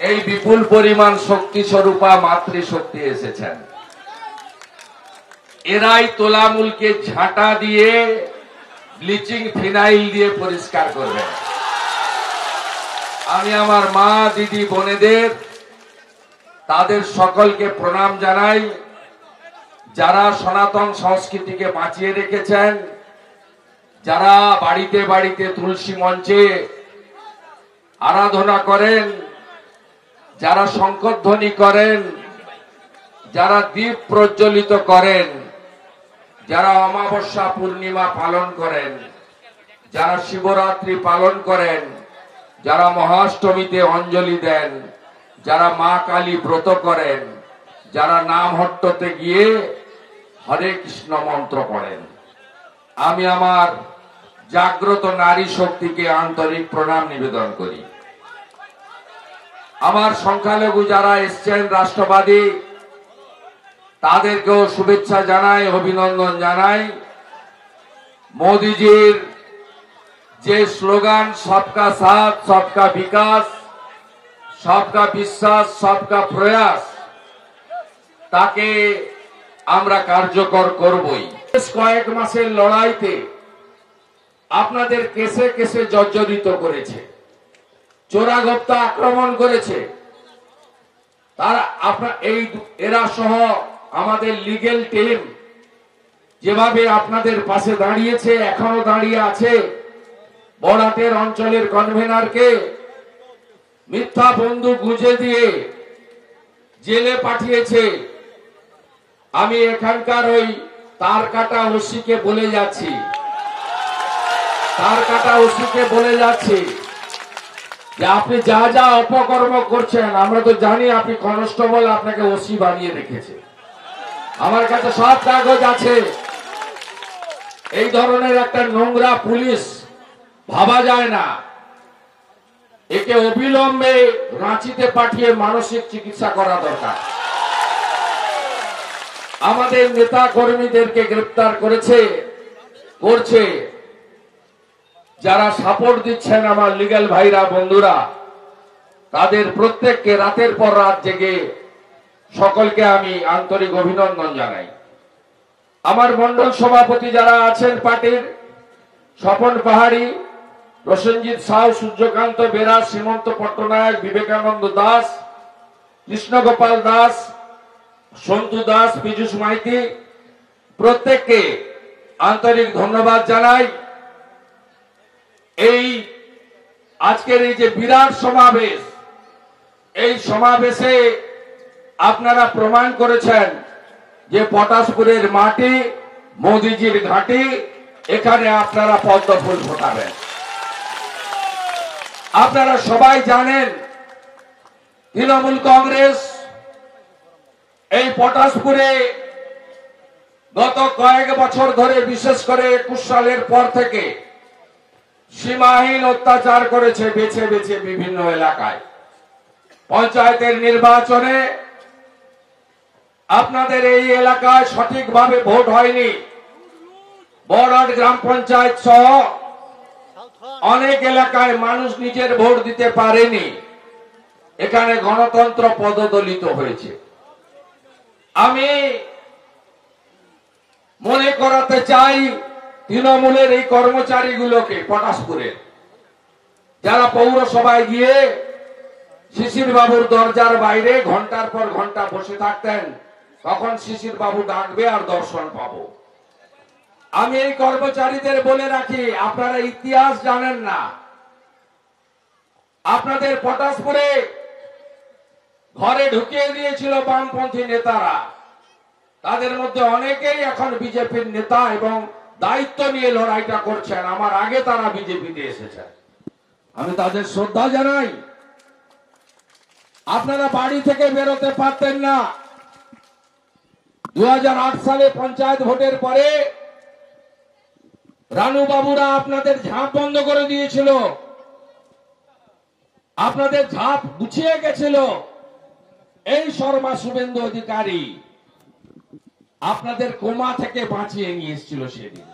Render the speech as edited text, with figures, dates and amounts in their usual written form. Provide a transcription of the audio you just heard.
এই বিপুল পরিমাণ শক্তি স্বরূপা মাতৃশক্তি এসেছেন। এরাই তোলামূলকে ঝাঁটা দিয়ে ব্লিচিং ফিনাইল দিয়ে পরিষ্কার করবেন। আমি আমার মা দিদি বোনেদের তাদের সকলকে প্রণাম জানাই, যারা সনাতন সংস্কৃতিকে বাঁচিয়ে রেখেছেন, যারা বাড়িতে বাড়িতে তুলসী মঞ্চে আরাধনা করেন, যারা শঙ্খধ্বনি করেন, যারা দীপ প্রজ্বলিত করেন, যারা অমাবস্যা পূর্ণিমা পালন করেন, যারা শিবরাত্রি পালন করেন, যারা মহাষ্টমীতে অঞ্জলি দেন, যারা মা কালী ব্রত করেন, যারা নামহট্টতে গিয়ে হরে কৃষ্ণ মন্ত্র পড়েন, আমি আমার জাগ্রত নারী শক্তিকে আন্তরিক প্রণাম নিবেদন করি। আমার সংখ্যালঘু যারা এসছেন রাষ্ট্রবাদী, তাদেরকেও শুভেচ্ছা জানাই, অভিনন্দন জানাই। মোদিজির যে স্লোগান সবকা সাথ সবকা বিকাশ, সবকা বিশ্বাস সবকা প্রয়াস, তাকে আমরা কার্যকর করবই। কয়েক মাসের লড়াইতে আপনাদের কেসে কেসে জর্জরিত করেছে, চোরাগোপ্তা আক্রমণ করেছে। তারা এরা সহ আমাদের লিগেল টিম যেভাবে আপনাদের পাশে দাঁড়িয়েছে, এখনো দাঁড়িয়ে আছে, বড়াটের অঞ্চলের কনভেনারকে মিথ্যা বন্দুক গুঁজে দিয়ে জেলে পাঠিয়েছে। আমি এখানকার ওই তার কাটা ওসিকে বলে যাচ্ছি, যে আপনি যা যা অপকর্ম করছেন, আমরা তো জানি আপনি কনস্টেবল, আপনাকে ওসি বানিয়ে রেখেছে। আমার কাছে সব কাগজ আছে। এই ধরনের একটা নোংরা পুলিশ ভাবা যায় না। একে অবিলম্বে রাঁচিতে পাঠিয়ে মানসিক চিকিৎসা করা দরকার। আমাদের নেতা কর্মীদেরকে গ্রেফতার করছে। যারা সাপোর্ট দিচ্ছেন আমার লিগ্যাল ভাইরা বন্ধুরা, তাদের প্রত্যেককে রাতের পর রাত জেগে সকলকে আমি আন্তরিক অভিনন্দন জানাই। আমার মন্ডল সভাপতি যারা আছেন পার্টির, স্বপন পাহাড়ি, প্রসেনজিৎ সাউ, সূর্যকান্ত বেরা, শ্রীমন্ত পট্টনায়ক, বিবেকানন্দ দাস, কৃষ্ণগোপাল দাস, সন্তু দাস, পীযুষ মাইতি, প্রত্যেককে আন্তরিক ধন্যবাদ জানাই। এই আজকের এই যে বিরাট সমাবেশ, এই সমাবেশে আপনারা প্রমাণ করেছেন যে পটাশপুরের মাটি মোদিজির ঘাঁটি, এখানে আপনারা পদ্ম ফুল ফোটাবেন। আপনারা সবাই জানেন তৃণমূল কংগ্রেস এই পটাশপুরে গত কয়েক বছর ধরে, বিশেষ করে 21 সালের পর থেকে সীমাহীন অত্যাচার করেছে বেছে বেছে বিভিন্ন এলাকায়। পঞ্চায়েতের নির্বাচনে আপনাদের এই এলাকায় সঠিকভাবে ভোট হয়নি। বড়াট গ্রাম পঞ্চায়েত সহ অনেক এলাকায় মানুষ নিজের ভোট দিতে পারেনি। এখানে গণতন্ত্র পদদলিত হয়েছে। আমি মনে করাতে চাই তৃণমূলের এই কর্মচারীগুলোকে, পটাশপুরের যারা পৌরসভায় গিয়ে শিশির বাবুর দরজার বাইরে ঘন্টার পর ঘন্টা বসে থাকতেন, তখন শিশির বাবু ডাকবে আর দর্শন পাবো। আমি এই কর্মচারীদের বলে রাখি, আপনারা ইতিহাস জানেন না। আপনাদের পটাশপুরে ঘরে ঢুকিয়ে দিয়েছিল বামপন্থী নেতারা। তাদের মধ্যে অনেকেই এখন বিজেপির নেতা এবং দায়িত্ব নিয়ে লড়াইটা করছেন। আমার আগে তারা বিজেপিতে এসেছেন, আমি তাদের শ্রদ্ধা জানাই। আপনারা বাড়ি থেকে বেরোতে পারতেন না। 2008 সালে পঞ্চায়েত ভোটের পরে রানু বাবুরা আপনাদের ঝাঁপ বন্ধ করে দিয়েছিল, আপনাদের ঝাঁপ গুছিয়ে গেছিল। এই শর্মা শুভেন্দু অধিকারী আপনাদের কোমা থেকে বাঁচিয়ে নিয়ে এসেছিল সেদিন।